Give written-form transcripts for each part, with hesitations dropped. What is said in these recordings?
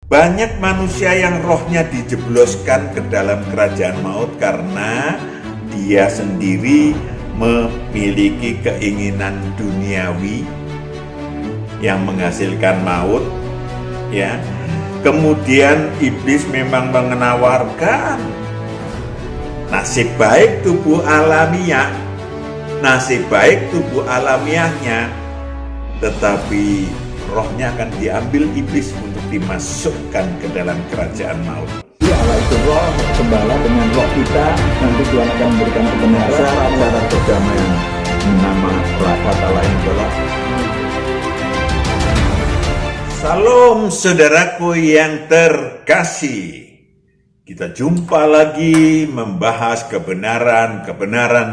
Banyak manusia yang rohnya dijebloskan ke dalam kerajaan maut karena dia sendiri memiliki keinginan duniawi yang menghasilkan maut, ya. Kemudian iblis memang menawarkan nasib baik tubuh alamiah, nasib baik tubuh alamiahnya, tetapi rohnya akan diambil iblis untuk dimasukkan ke dalam kerajaan maut. Allah itu roh, gembala dengan roh kita, nanti Tuhan akan memberikan kebenaran, syarat-syarat perdamaian. Nama kata lain adalah Salam saudaraku yang terkasih. Kita jumpa lagi membahas kebenaran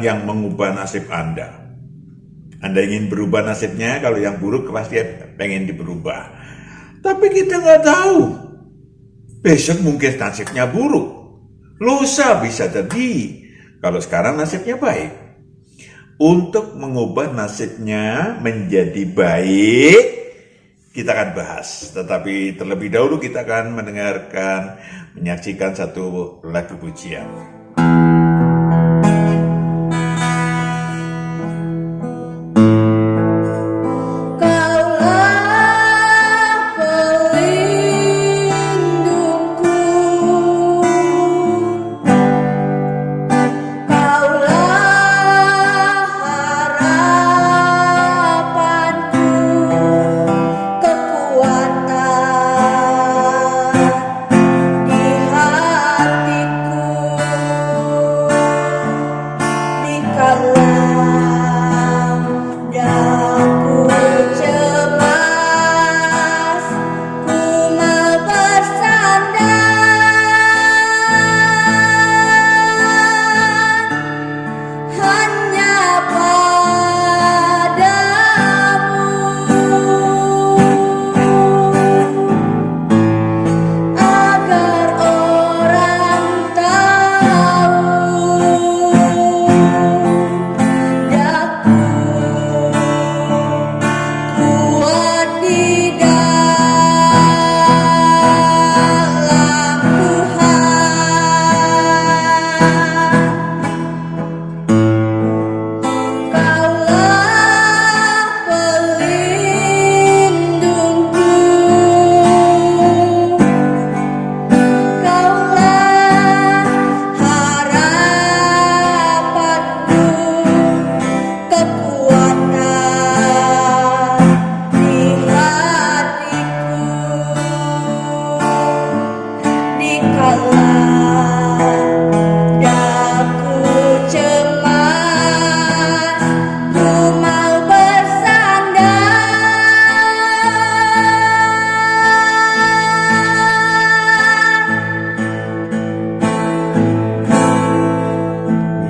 yang mengubah nasib Anda. Anda ingin berubah nasibnya, kalau yang buruk pasti pengen diberubah. Tapi kita nggak tahu. Besok mungkin nasibnya buruk. Lusa bisa jadi. Kalau sekarang nasibnya baik. Untuk mengubah nasibnya menjadi baik, kita akan bahas. Tetapi terlebih dahulu kita akan menyaksikan satu lagu pujian.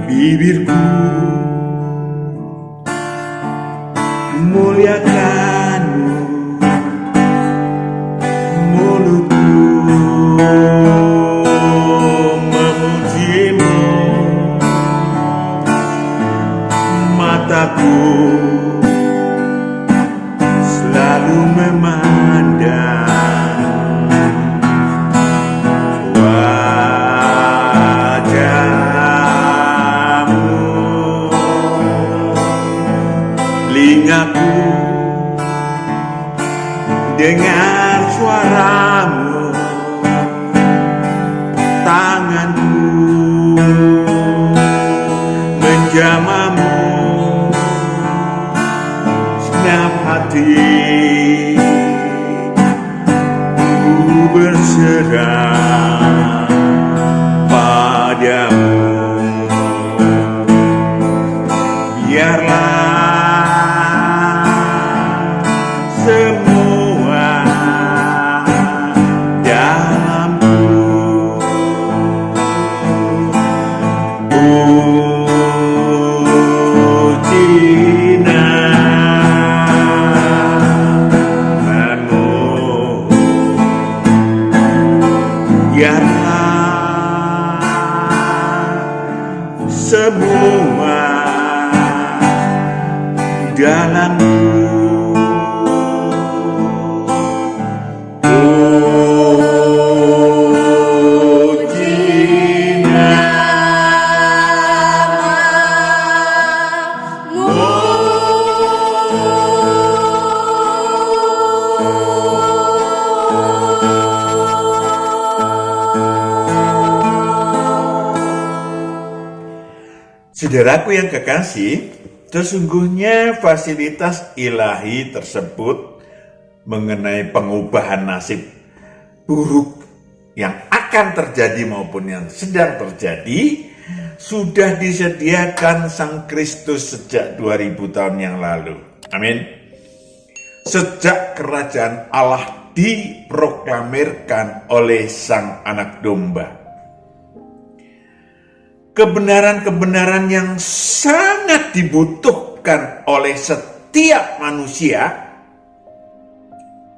Bibirku muliakanmu, mulutku memujimu, mataku selalu memandang telingaku dengar suaramu, tanganku menjamamu, segenap hati ku berserah padamu. Biarlah semua dalamku puji namamu. Biarlah semua dalamku. Saudaraku yang kekasih, sesungguhnya fasilitas ilahi tersebut mengenai pengubahan nasib buruk yang akan terjadi maupun yang sedang terjadi sudah disediakan Sang Kristus sejak 2000 tahun yang lalu. Amin. Sejak kerajaan Allah diproklamirkan oleh Sang Anak Domba. Kebenaran-kebenaran yang sangat dibutuhkan oleh setiap manusia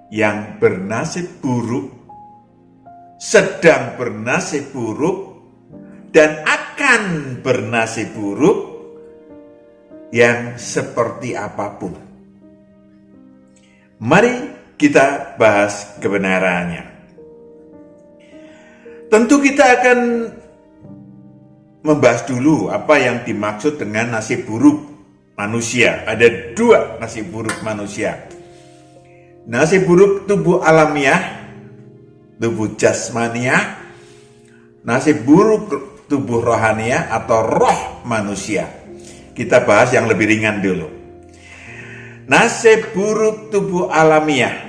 yang bernasib buruk, sedang bernasib buruk, dan akan bernasib buruk yang seperti apapun. Mari kita bahas kebenarannya. Tentu kita akan membahas dulu apa yang dimaksud dengan nasib buruk manusia. Ada dua nasib buruk manusia. Nasib buruk tubuh alamiah, tubuh jasmaniah, nasib buruk tubuh rohaniah atau roh manusia. Kita bahas yang lebih ringan dulu. Nasib buruk tubuh alamiah.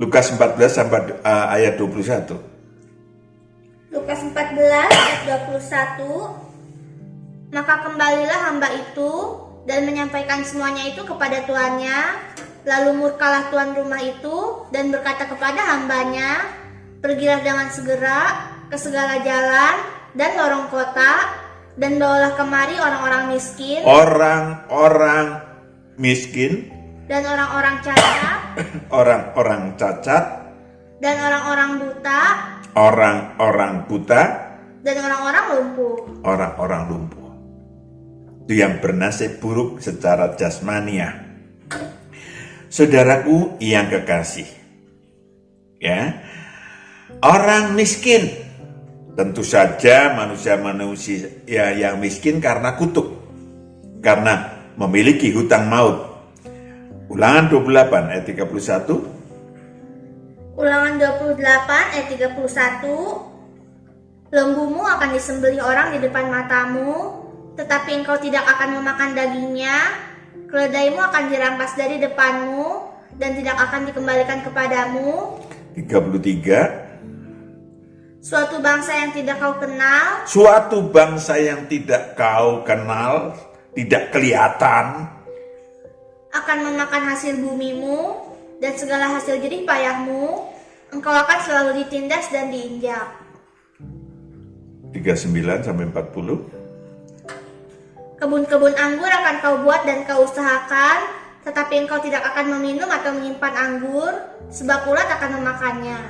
Lukas 14 sampai ayat 21. Lukas 14 ayat 21. Maka kembalilah hamba itu dan menyampaikan semuanya itu kepada tuannya. Lalu murkalah tuan rumah itu dan berkata kepada hambanya, pergilah dengan segera ke segala jalan dan lorong kota dan bawalah kemari orang-orang miskin, dan orang-orang cacat, dan orang-orang buta, dan orang-orang lumpuh. Itu yang bernasib buruk secara jasmaniah. Saudaraku yang kekasih, ya, orang miskin, tentu saja manusia yang miskin karena kutuk, karena memiliki hutang maut. Ulangan 28 ayat 31. Ulangan 28 ayat 31. Lembumu akan disembelih orang di depan matamu, tetapi engkau tidak akan memakan dagingnya. Keledaimu akan dirampas dari depanmu dan tidak akan dikembalikan kepadamu. 33. Suatu bangsa yang tidak kau kenal, tidak kelihatan, akan memakan hasil bumimu dan segala hasil jerih payahmu. Engkau akan selalu ditindas dan diinjak. 39 sampai 40. Kebun-kebun anggur akan kau buat dan kau usahakan, tetapi engkau tidak akan meminum atau menyimpan anggur, sebab ulat akan memakannya.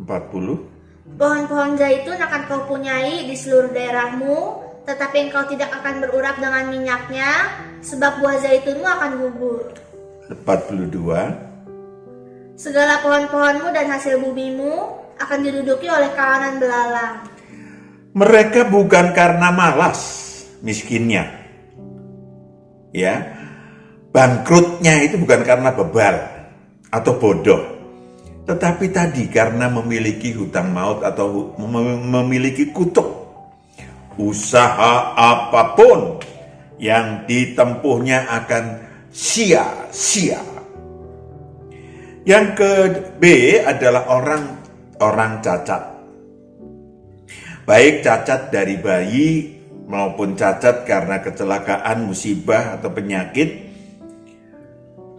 40. Pohon-pohon zaitun akan kau punyai di seluruh daerahmu, tetapi engkau tidak akan berurap dengan minyaknya, sebab buah zaitunmu akan gugur. 42. Segala pohon-pohonmu dan hasil bumimu akan diduduki oleh kawanan belalang. Mereka bukan karena malas miskinnya, ya, bangkrutnya itu bukan karena bebal atau bodoh, tetapi tadi karena memiliki hutang maut atau memiliki kutuk. Usaha apapun yang ditempuhnya akan sia-sia. Yang ke B adalah orang cacat. Baik cacat dari bayi maupun cacat karena kecelakaan, musibah atau penyakit,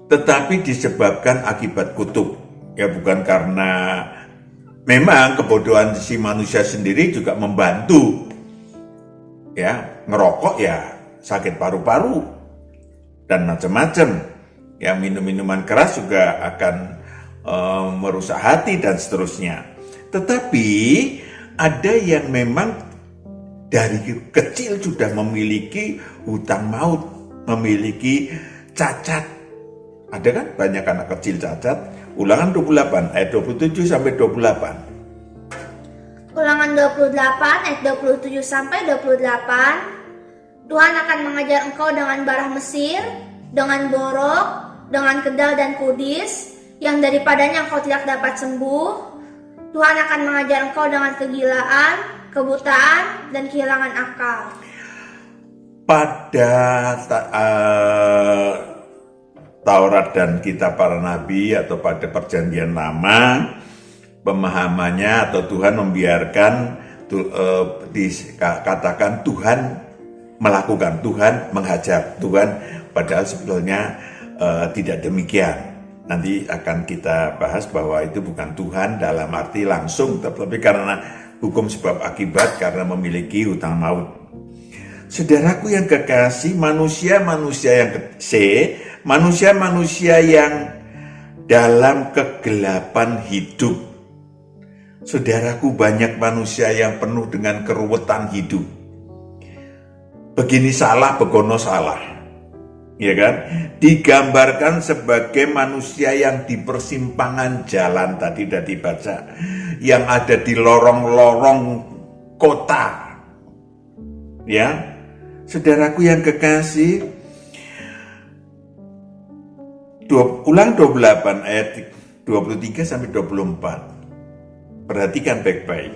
tetapi disebabkan akibat kutuk. Ya, bukan karena memang kebodohan si manusia sendiri juga membantu. Ya, ngerokok ya sakit paru-paru dan macam-macam. Ya, minum-minuman keras juga akan merusak hati dan seterusnya. Tetapi ada yang memang dari kecil sudah memiliki hutang maut, memiliki cacat. Ada kan banyak anak kecil cacat. Ulangan 28 ayat 27 sampai 28. Ulangan 28 ayat 27 sampai 28. Tuhan akan mengajar engkau dengan barah Mesir, dengan borok, dengan kedal dan kudis, yang daripadanya engkau tidak dapat sembuh. Tuhan akan mengajar engkau dengan kegilaan, kebutaan, dan kehilangan akal. Pada Taurat dan kitab para nabi atau pada perjanjian lama, pemahamannya atau Tuhan membiarkan dikatakan Tuhan melakukan, Tuhan menghajar, Tuhan, padahal sebetulnya tidak demikian. Nanti akan kita bahas bahwa itu bukan Tuhan dalam arti langsung, tetapi karena hukum sebab akibat, karena memiliki hutang maut. Saudaraku yang kekasih, manusia-manusia yang dalam kegelapan hidup. Saudaraku, banyak manusia yang penuh dengan keruwetan hidup. Begini salah, begono salah. Ya kan? Digambarkan sebagai manusia yang di persimpangan jalan, tadi sudah dibaca, yang ada di lorong-lorong kota. Ya. Saudaraku yang kekasih, Ulang 28 ayat 23 sampai 24. Perhatikan baik-baik.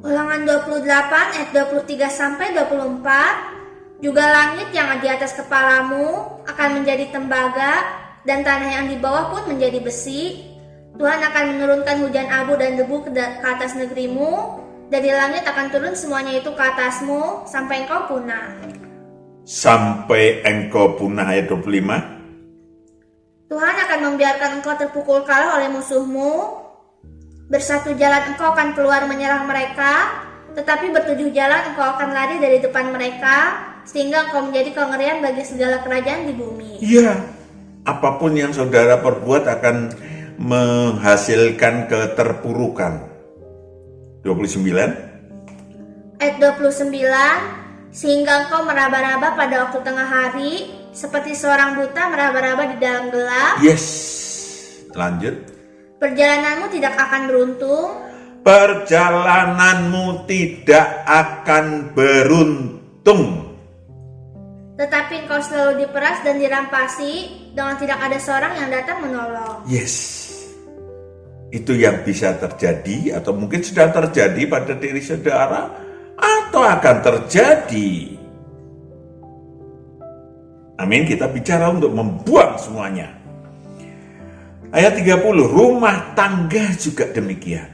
Ulangan 28 ayat 23 sampai 24. Juga langit yang di atas kepalamu akan menjadi tembaga, dan tanah yang di bawah pun menjadi besi. Tuhan akan menurunkan hujan abu dan debu ke atas negerimu. Dari langit akan turun semuanya itu ke atasmu sampai engkau punah. Sampai engkau punah ayat 25. Tuhan akan membiarkan engkau terpukul kalah oleh musuhmu. Bersatu jalan engkau akan keluar menyerang mereka, tetapi bertujuh jalan engkau akan lari dari depan mereka, sehingga engkau menjadi kengerian bagi segala kerajaan di bumi. Iya, apapun yang saudara perbuat akan menghasilkan keterpurukan. 29. Ayat 29, sehingga engkau meraba-raba pada waktu tengah hari, seperti seorang buta meraba-raba di dalam gelap. Yes, lanjut. Perjalananmu tidak akan beruntung. Perjalananmu tidak akan beruntung. Tetapi engkau selalu diperas dan dirampasi, dengan tidak ada seorang yang datang menolong. Yes. Itu yang bisa terjadi atau mungkin sudah terjadi pada diri saudara atau akan terjadi. Amin, kita bicara untuk membuang semuanya. Ayat 30, rumah tangga juga demikian.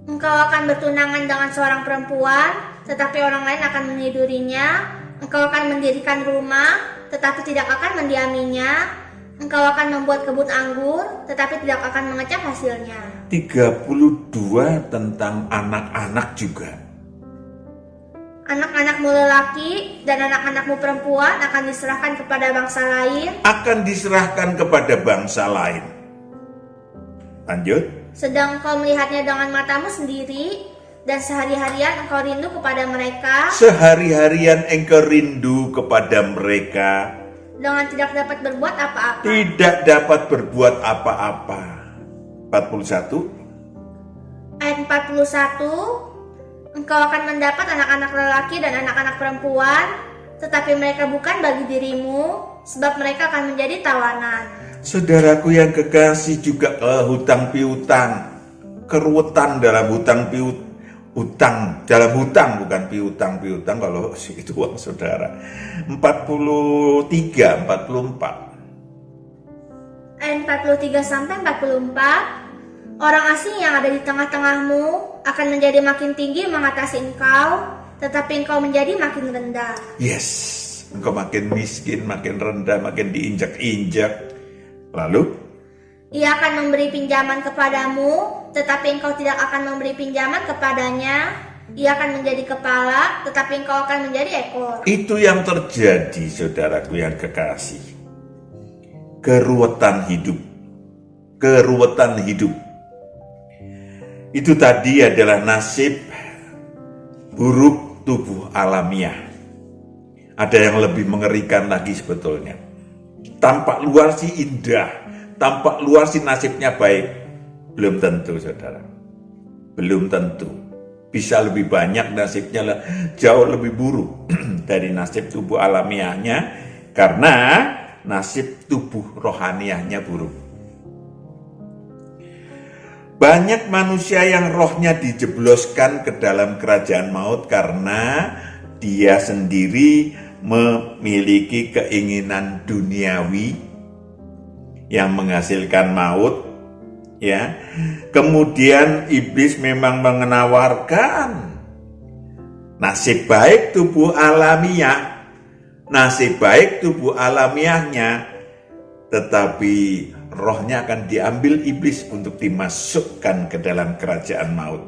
Engkau akan bertunangan dengan seorang perempuan, tetapi orang lain akan menidurinya. Engkau akan mendirikan rumah, tetapi tidak akan mendiaminya. Engkau akan membuat kebun anggur, tetapi tidak akan mengecap hasilnya. 32 tentang anak-anak juga. Anak-anakmu lelaki dan anak-anakmu perempuan akan diserahkan kepada bangsa lain. Akan diserahkan kepada bangsa lain. Lanjut. Sedang engkau melihatnya dengan matamu sendiri, dan sehari-harian engkau rindu kepada mereka. Sehari-harian engkau rindu kepada mereka. Dengan tidak dapat berbuat apa-apa. Tidak dapat berbuat apa-apa. 41. Ayat 41. Engkau akan mendapat anak-anak lelaki dan anak-anak perempuan, tetapi mereka bukan bagi dirimu, sebab mereka akan menjadi tawanan. Saudaraku yang kekasih, juga hutang piutang, keruwetan dalam hutang piutang, dalam hutang, bukan piutang kalau itu uang saudara. 43, 44. Ayat 43 sampai 44. Orang asing yang ada di tengah-tengahmu akan menjadi makin tinggi mengatasi engkau, tetapi engkau menjadi makin rendah. Yes, engkau makin miskin, makin rendah, makin diinjak-injak. Lalu? Ia akan memberi pinjaman kepadamu, tetapi engkau tidak akan memberi pinjaman kepadanya. Ia akan menjadi kepala, tetapi engkau akan menjadi ekor. Itu yang terjadi, saudaraku yang kekasih. Keruwetan hidup. Keruwetan hidup. Itu tadi adalah nasib buruk tubuh alamiah. Ada yang lebih mengerikan lagi sebetulnya. Tampak luar sih indah, tampak luar sih nasibnya baik. Belum tentu, saudara. Belum tentu. Bisa lebih banyak nasibnya, jauh lebih buruk dari nasib tubuh alamiahnya, karena nasib tubuh rohaniahnya buruk. Banyak manusia yang rohnya dijebloskan ke dalam kerajaan maut karena dia sendiri memiliki keinginan duniawi yang menghasilkan maut, ya. Kemudian iblis memang menawarkan nasib baik tubuh alamiahnya, tetapi rohnya akan diambil iblis untuk dimasukkan ke dalam kerajaan maut.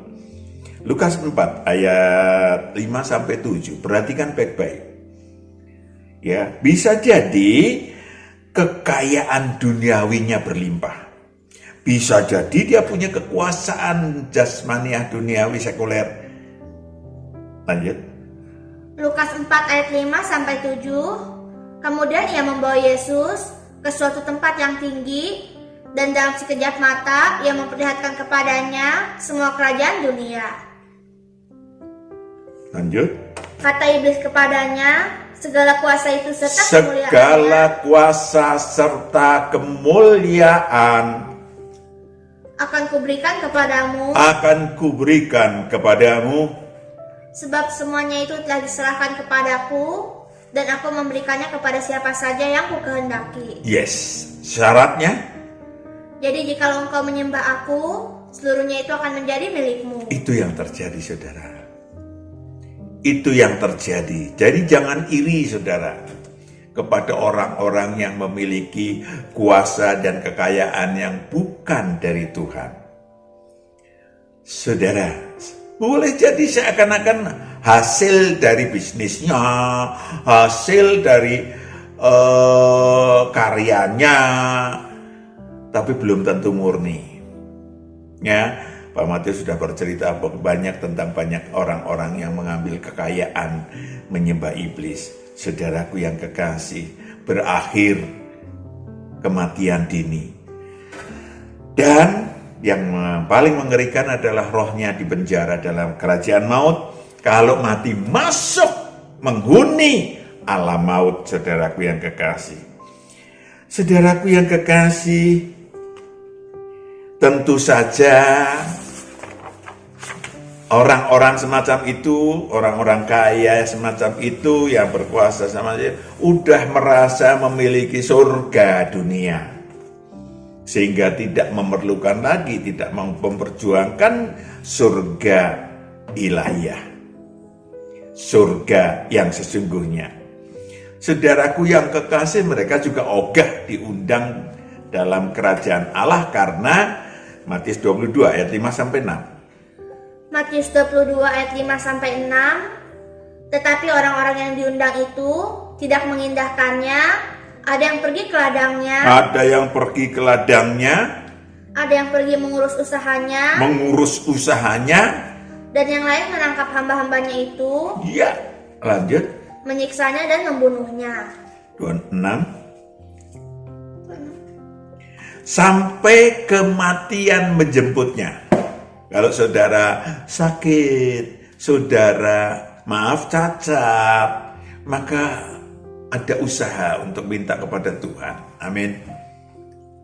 Lukas 4 ayat 5-7. Perhatikan baik-baik. Ya, bisa jadi kekayaan duniawinya berlimpah. Bisa jadi dia punya kekuasaan jasmaniah duniawi sekuler. Lanjut. Lukas 4 ayat 5-7. Kemudian ia membawa Yesus ke suatu tempat yang tinggi, dan dalam sekejap mata ia memperlihatkan kepadanya semua kerajaan dunia. Lanjut. Kata iblis kepadanya, segala kuasa itu serta Segala kuasa serta kemuliaan akan kuberikan kepadamu, sebab semuanya itu telah diserahkan kepadaku, dan aku memberikannya kepada siapa saja yang kukehendaki. Yes, syaratnya? Jadi jikalau engkau menyembah aku, seluruhnya itu akan menjadi milikmu. Itu yang terjadi, saudara. Itu yang terjadi. Jadi jangan iri, saudara, kepada orang-orang yang memiliki kuasa dan kekayaan yang bukan dari Tuhan. Saudara, boleh jadi seakan-akan hasil dari bisnisnya, hasil dari karyanya, tapi belum tentu murni. Ya, Pak Matius sudah bercerita banyak tentang banyak orang-orang yang mengambil kekayaan menyembah iblis. Saudaraku yang kekasih, berakhir kematian dini. Dan yang paling mengerikan adalah rohnya dipenjara dalam kerajaan maut. Kalau mati masuk menghuni alam maut, saudaraku yang kekasih. Saudaraku yang kekasih, tentu saja orang-orang semacam itu, orang-orang kaya semacam itu yang berkuasa sama dia, udah merasa memiliki surga dunia. Sehingga tidak memerlukan lagi, tidak memperjuangkan surga ilahiyah. Surga yang sesungguhnya. Saudaraku yang kekasih, mereka juga ogah diundang dalam kerajaan Allah karena Matius 22 ayat 5-6. Matius 22 ayat 5-6. Tetapi orang-orang yang diundang itu tidak mengindahkannya. Ada yang pergi ke ladangnya. Ada yang pergi mengurus usahanya. Dan yang lain menangkap hamba-hambanya itu. Ya, lanjut. Menyiksanya dan membunuhnya. 26. Sampai kematian menjemputnya. Kalau saudara sakit, saudara cacat, maka ada usaha untuk minta kepada Tuhan. Amin.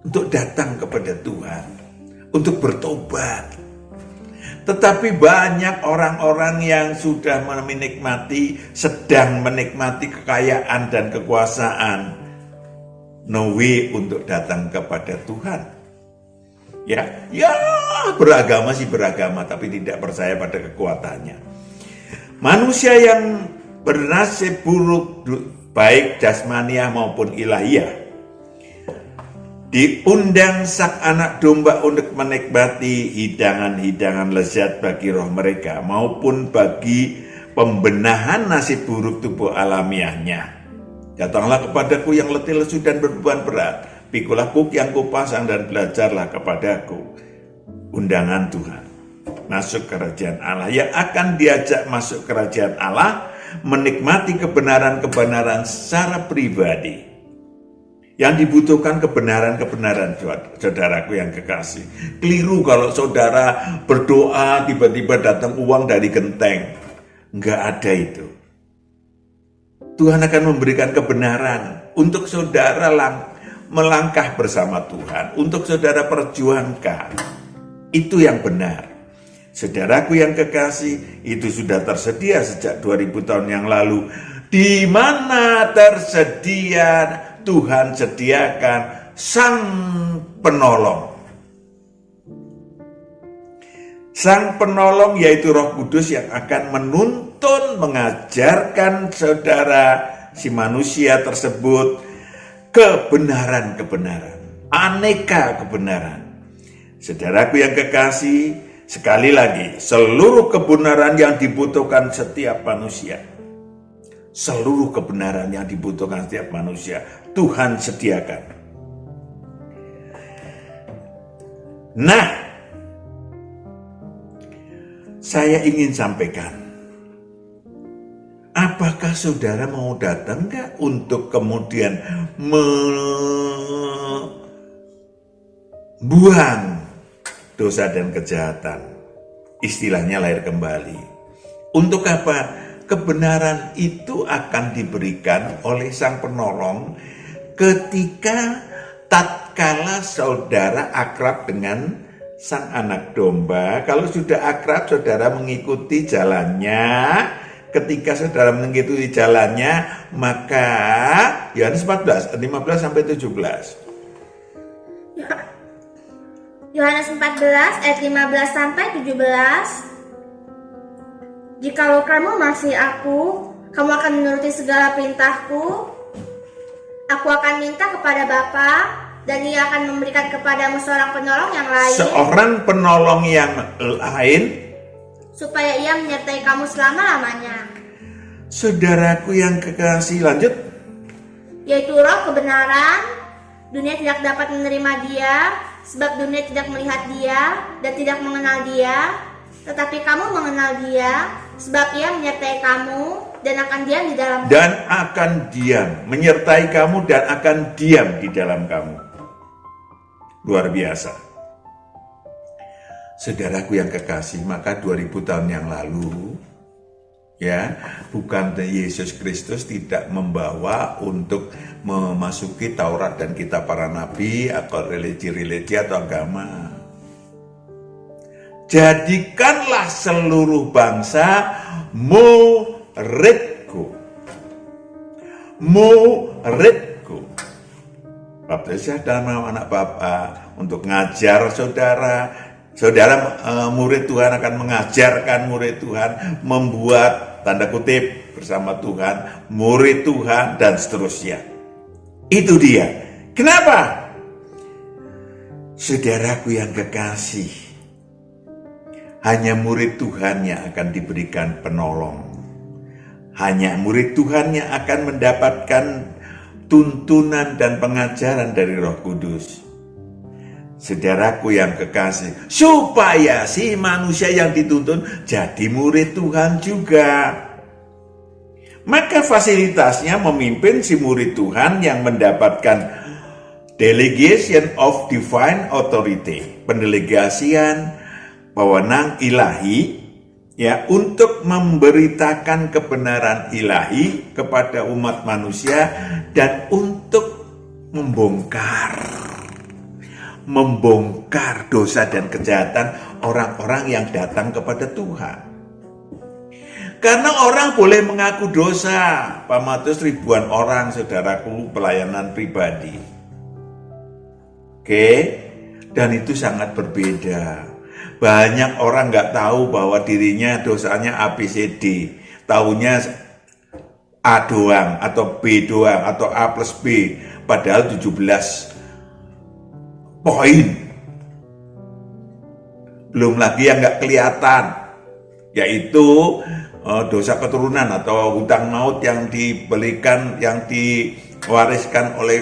Untuk datang kepada Tuhan, untuk bertobat. Tetapi banyak orang-orang yang sudah sedang menikmati kekayaan dan kekuasaan, no way untuk datang kepada Tuhan. Ya, beragama sih beragama, tapi tidak percaya pada kekuatannya. Manusia yang bernasib buruk, baik jasmaniah maupun ilahiyah, diundang sang anak domba untuk menikmati hidangan-hidangan lezat bagi roh mereka maupun bagi pembenahan nasib buruk tubuh alamiahnya. Datanglah kepadaku yang letih lesu dan berbeban berat, pikulah kuk yang kupasang dan belajarlah kepadaku. Undangan Tuhan masuk kerajaan Allah, yang akan diajak masuk kerajaan Allah menikmati kebenaran-kebenaran secara pribadi. Yang dibutuhkan kebenaran-kebenaran, saudaraku yang kekasih. Keliru kalau saudara berdoa tiba-tiba datang uang dari genteng. Enggak ada itu. Tuhan akan memberikan kebenaran untuk saudara melangkah bersama Tuhan, untuk saudara perjuangkan. Itu yang benar. Saudaraku yang kekasih, itu sudah tersedia sejak 2000 tahun yang lalu. Di mana tersedia, Tuhan sediakan Sang Penolong. Sang Penolong yaitu Roh Kudus yang akan menuntun, mengajarkan saudara si manusia tersebut kebenaran-kebenaran, aneka kebenaran. Saudaraku yang kekasih, sekali lagi, seluruh kebenaran yang dibutuhkan setiap manusia, seluruh kebenaran yang dibutuhkan setiap manusia, Tuhan sediakan. Nah, saya ingin sampaikan, apakah saudara mau datang enggak untuk kemudian membuang dosa dan kejahatan, istilahnya lahir kembali. Untuk apa? Kebenaran itu akan diberikan oleh Sang Penolong ketika tatkala saudara akrab dengan Sang Anak Domba. Kalau sudah akrab, saudara mengikuti jalannya. Ketika saudara mengikuti jalannya, maka Yohanes 14, 15 sampai 17. Yohanes 14 ayat 15 sampai 17. Jikalau kamu masih aku, kamu akan menuruti segala perintahku. Aku akan minta kepada Bapa, dan Ia akan memberikan kepadamu seorang penolong yang lain. Seorang penolong yang lain, supaya Ia menyertai kamu selama-lamanya. Saudaraku yang kekasih, lanjut. Yaitu Roh kebenaran. Dunia tidak dapat menerima Dia, sebab dunia tidak melihat Dia dan tidak mengenal Dia. Tetapi kamu mengenal Dia, sebab Ia menyertai kamu dan akan diam di dalam kamu. Dan akan diam, menyertai kamu dan akan diam di dalam kamu. Luar biasa. Saudaraku yang kekasih, maka 2000 tahun yang lalu, ya, bukan Yesus Kristus tidak membawa untuk memasuki Taurat dan kitab para nabi atau religi-religi atau agama. Jadikanlah seluruh bangsa muridku. Muridku. Baptislah dalam nama Anak Bapa untuk ngajar saudara. Saudara murid Tuhan akan mengajarkan murid Tuhan, membuat tanda kutip bersama Tuhan, murid Tuhan, dan seterusnya. Itu dia. Kenapa? Saudaraku yang kekasih, hanya murid Tuhan yang akan diberikan penolong. Hanya murid Tuhan yang akan mendapatkan tuntunan dan pengajaran dari Roh Kudus. Saudaraku yang kekasih, supaya si manusia yang dituntun jadi murid Tuhan juga. Maka fasilitasnya memimpin si murid Tuhan yang mendapatkan delegation of divine authority, pendelegasian wewenang ilahi, ya, untuk memberitakan kebenaran ilahi kepada umat manusia dan untuk membongkar dosa dan kejahatan orang-orang yang datang kepada Tuhan. Karena orang boleh mengaku dosa, Pak Matius, ribuan orang, saudaraku, pelayanan pribadi. Oke, dan itu sangat berbeda. Banyak orang nggak tahu bahwa dirinya dosanya ABCD, taunya A doang, atau B doang, atau A plus B, padahal 17 poin. Belum lagi yang nggak kelihatan, yaitu dosa keturunan atau hutang maut yang dibelikan, yang diwariskan oleh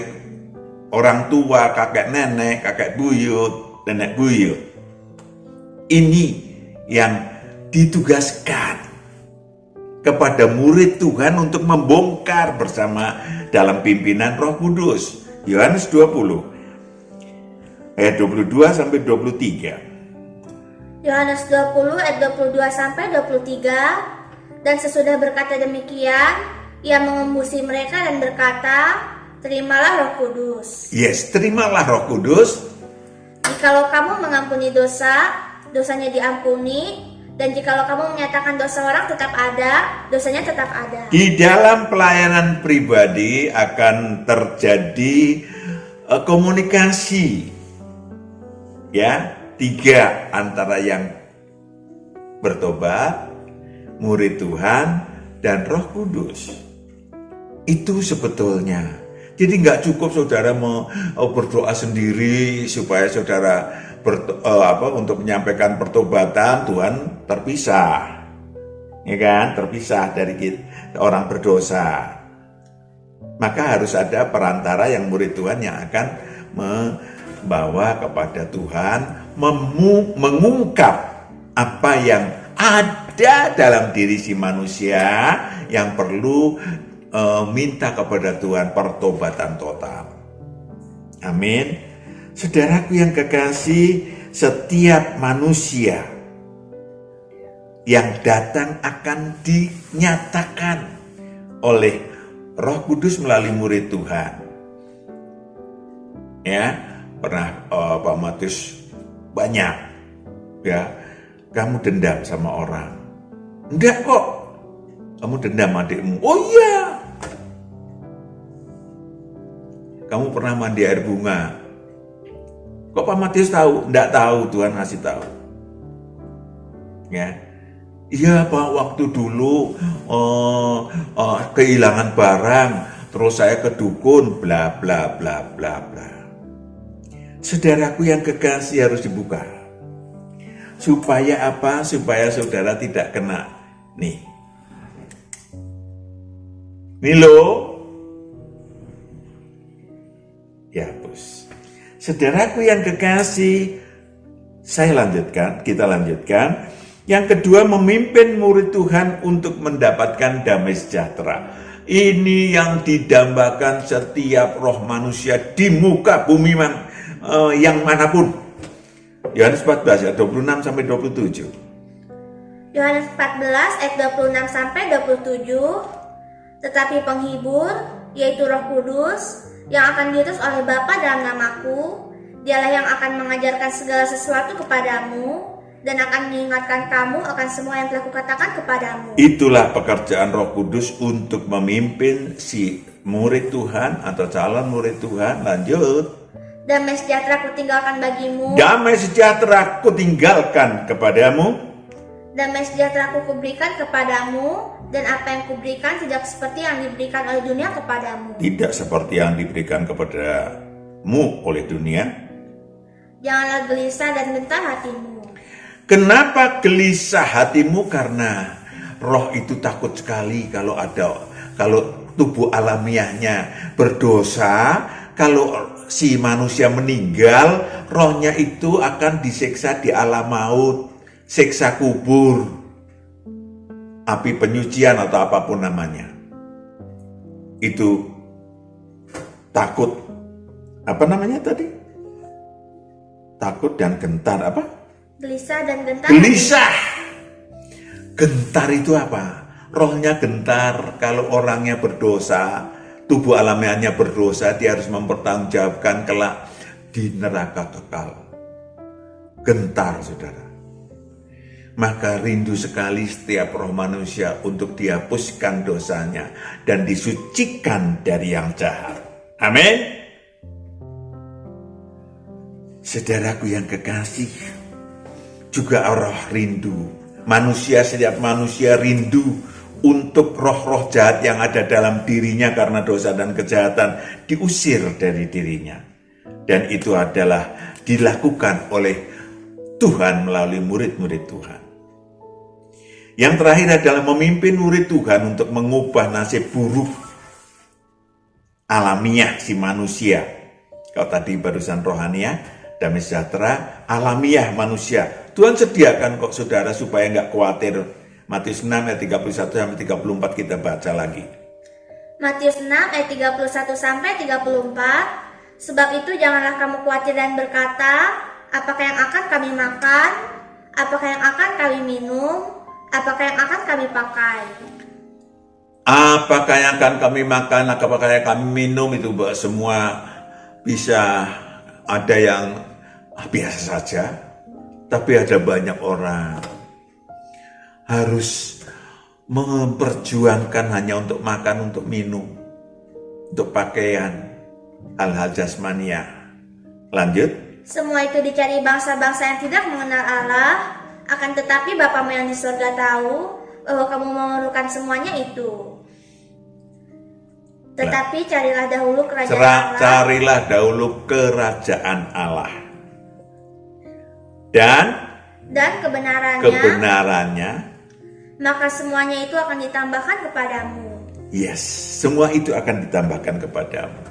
orang tua, kakek nenek, kakek buyut, nenek buyut. Ini yang ditugaskan kepada murid Tuhan untuk membongkar bersama dalam pimpinan Roh Kudus. Yohanes 20 ayat 22 sampai 23. Yohanes 20 ayat 22 sampai 23. Dan sesudah berkata demikian, Ia mengembusi mereka dan berkata, terimalah Roh Kudus. Yes, terimalah Roh Kudus. Jikalau kamu mengampuni dosa, dosanya diampuni. Dan jikalau kamu menyatakan dosa orang tetap ada, dosanya tetap ada. Di dalam pelayanan pribadi akan terjadi komunikasi, ya, 3 antara yang bertobat, murid Tuhan, dan Roh Kudus. Itu sebetulnya. Jadi nggak cukup saudara mau berdoa sendiri supaya saudara untuk menyampaikan pertobatan, Tuhan terpisah, ya kan, terpisah dari orang berdosa. Maka harus ada perantara yang murid Tuhan yang akan membawa kepada Tuhan, mengungkap apa yang ada dalam diri si manusia yang perlu minta kepada Tuhan pertobatan total. Amin. Saudaraku yang kekasih, setiap manusia yang datang akan dinyatakan oleh Roh Kudus melalui murid Tuhan. Ya, pernah Pak Matius banyak, ya, kamu dendam sama orang. Enggak kok, kamu dendam adikmu. Oh iya, kamu pernah mandi air bunga. Kok Pak Matius tahu? Enggak tahu, Tuhan ngasih tahu. Ya, iya Pak, waktu dulu kehilangan barang, terus saya ke dukun, bla bla bla bla bla. Saudaraku yang kekasih, harus dibuka. Supaya apa? Supaya saudara tidak kena nih loh. Ya, bos. Saudaraku yang kekasih, kita lanjutkan. Yang kedua, memimpin murid Tuhan untuk mendapatkan damai sejahtera. Ini yang didambakan setiap roh manusia di muka bumi yang manapun. Yohanes 14 ayat 26 sampai 27. Yohanes 14 ayat 26 sampai 27. Tetapi penghibur, yaitu Roh Kudus, yang akan diutus oleh Bapa dalam namaku, dialah yang akan mengajarkan segala sesuatu kepadamu dan akan mengingatkan kamu akan semua yang telah kukatakan kepadamu. Itulah pekerjaan Roh Kudus untuk memimpin si murid Tuhan atau calon murid Tuhan. Lanjut. Damai sejahtera kutinggalkan bagimu. Damai sejahtera kutinggalkan kepadamu. Damai sejahtera kuberikan kepadamu, dan apa yang kuberikan tidak seperti yang diberikan oleh dunia kepadamu. Tidak seperti yang diberikan kepadamu oleh dunia. Janganlah gelisah dan gentar hatimu. Kenapa gelisah hatimu? Karena roh itu takut sekali kalau tubuh alamiahnya berdosa. Kalau si manusia meninggal, rohnya itu akan disiksa di alam maut, siksa kubur, api penyucian atau apapun namanya. Itu takut, apa namanya tadi? Takut dan gentar, apa? Gelisah dan gentar. Gelisah. Gentar itu apa? Rohnya gentar. Kalau orangnya berdosa, tubuh alamiahnya berdosa, dia harus mempertanggungjawabkan kelak di neraka kekal. Gentar, saudara. Maka rindu sekali setiap roh manusia untuk dihapuskan dosanya dan disucikan dari yang jahat. Amin. Saudaraku yang kekasih, juga roh rindu. Setiap manusia rindu untuk roh-roh jahat yang ada dalam dirinya karena dosa dan kejahatan diusir dari dirinya. Dan itu adalah dilakukan oleh Tuhan melalui murid-murid Tuhan. Yang terakhir adalah memimpin murid Tuhan untuk mengubah nasib buruk alamiah si manusia. Kalau tadi barusan rohania, damai sejahtera, alamiah manusia. Tuhan sediakan kok saudara supaya nggak khawatir. Matius 6 ayat 31 sampai 34 kita baca lagi. Matius 6 ayat 31 sampai 34. Sebab itu janganlah kamu khawatir dan berkata, apakah yang akan kami makan? Apakah yang akan kami minum? Apakah yang akan kami pakai? Apakah yang akan kami makan? Apakah yang kami minum? Itu semua bisa ada yang biasa saja. Tapi ada banyak orang harus memperjuangkan hanya untuk makan, untuk minum, untuk pakaian, hal-hal jasmania. Lanjut. Semua itu dicari bangsa-bangsa yang tidak mengenal Allah, akan tetapi Bapamu yang di surga tahu bahwa kamu memerlukan semuanya itu. Tetapi carilah dahulu kerajaan Allah. Carilah dahulu kerajaan Allah. Dan kebenarannya, maka semuanya itu akan ditambahkan kepadamu. yes, semua itu akan ditambahkan kepadamu.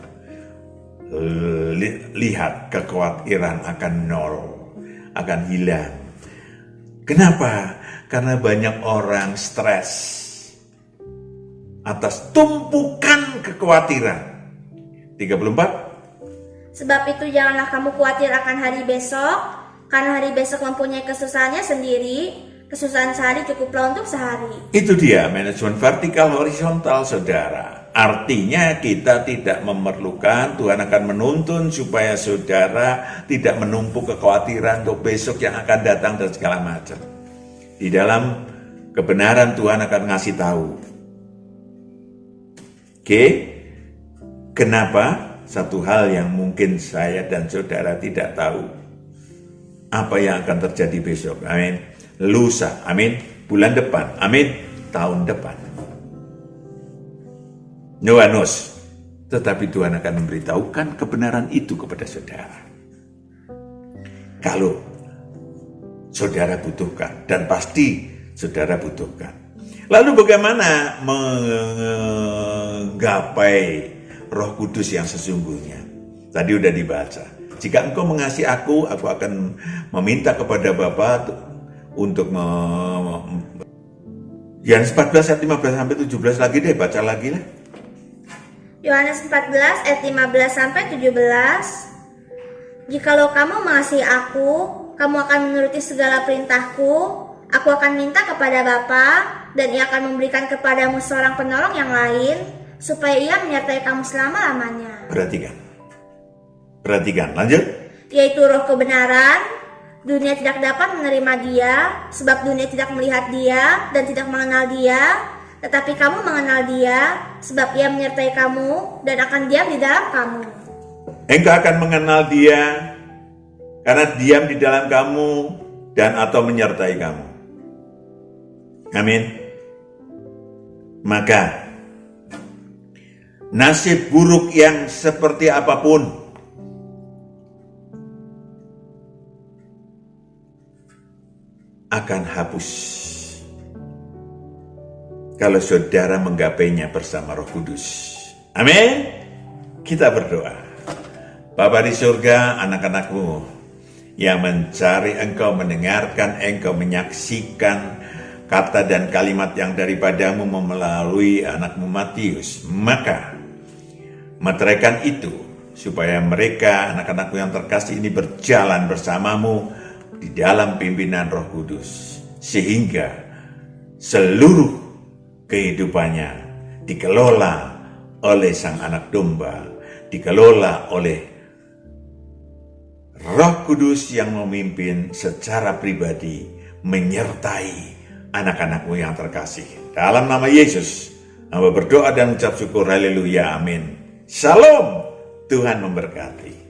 Lihat, kekhawatiran akan nol, akan hilang. Kenapa? Karena banyak orang stres atas tumpukan kekhawatiran. 34. Sebab itu janganlah kamu khawatir akan hari besok, karena hari besok mempunyai kesusahannya sendiri. Kesusahan sehari cukuplah untuk sehari. Itu dia manajemen vertikal horizontal, saudara. Artinya kita tidak memerlukan, Tuhan akan menuntun supaya saudara tidak menumpuk kekhawatiran untuk besok yang akan datang dan segala macam. Di dalam kebenaran Tuhan akan ngasih tahu. Oke, kenapa? Satu hal yang mungkin saya dan saudara tidak tahu. Apa yang akan terjadi besok, amin. Lusa, amin. Bulan depan, amin. Tahun depan. No one knows. Tetapi Tuhan akan memberitahukan kebenaran itu kepada saudara. Kalau saudara butuhkan, dan pasti saudara butuhkan. Lalu bagaimana menggapai Roh Kudus yang sesungguhnya? Tadi udah dibaca. Jika engkau mengasihi aku akan meminta kepada Bapa untuk Yohanes 14 ayat 15 sampai 17 lagi deh, baca lagi lah. Yohanes 14 ayat 15 sampai 17. Jikalau kamu mengasihi aku, kamu akan menuruti segala perintahku. Aku akan minta kepada Bapa, dan Ia akan memberikan kepadamu seorang penolong yang lain, supaya Ia menyertai kamu selama-lamanya. Perhatikan, lanjut. Yaitu Roh kebenaran. Dunia tidak dapat menerima Dia, sebab dunia tidak melihat Dia dan tidak mengenal Dia. Tetapi kamu mengenal Dia, sebab Ia menyertai kamu dan akan diam di dalam kamu. Engkau akan mengenal Dia karena diam di dalam kamu dan atau menyertai kamu. Amin. Maka nasib buruk yang seperti apapun akan hapus kalau saudara menggapainya bersama Roh Kudus. Amin. Kita berdoa. Bapa di surga, anak-anakmu yang mencari Engkau, mendengarkan Engkau, menyaksikan kata dan kalimat yang daripadamu melalui anakmu Matius, maka meteraikan itu supaya mereka, anak-anakmu yang terkasih ini, berjalan bersamamu di dalam pimpinan Roh Kudus, sehingga seluruh kehidupannya dikelola oleh Sang Anak Domba, dikelola oleh Roh Kudus yang memimpin secara pribadi, menyertai anak-anakmu yang terkasih. Dalam nama Yesus, hamba berdoa dan ucap syukur, haleluya, amin. Shalom, Tuhan memberkati.